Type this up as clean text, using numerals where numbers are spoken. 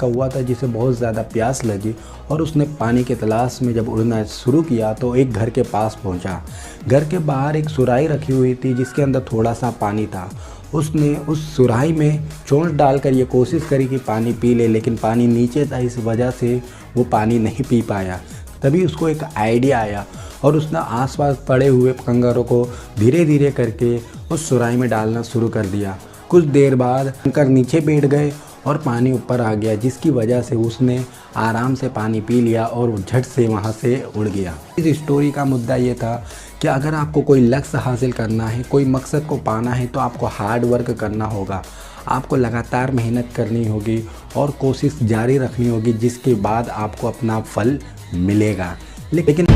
कौवा था जिसे बहुत ज़्यादा प्यास लगी और उसने पानी की तलाश में जब उड़ना शुरू किया तो एक घर के पास पहुंचा। घर के बाहर एक सुराही रखी हुई थी जिसके अंदर थोड़ा सा पानी था। उसने उस सुराही में चोंच डालकर ये कोशिश करी कि पानी पी ले, लेकिन पानी नीचे था, इस वजह से वो पानी नहीं पी पाया। तभी उसको एक आइडिया आया और उसने आसपास पड़े हुए कंकरों को धीरे धीरे करके उस सुराही में डालना शुरू कर दिया। कुछ देर बाद कंकर नीचे बैठ गए और पानी ऊपर आ गया, जिसकी वजह से उसने आराम से पानी पी लिया और झट से वहाँ से उड़ गया। इस स्टोरी का मुद्दा ये था कि अगर आपको कोई लक्ष्य हासिल करना है, कोई मकसद को पाना है, तो आपको हार्ड वर्क करना होगा। आपको लगातार मेहनत करनी होगी और कोशिश जारी रखनी होगी, जिसके बाद आपको अपना फल मिलेगा। लेकिन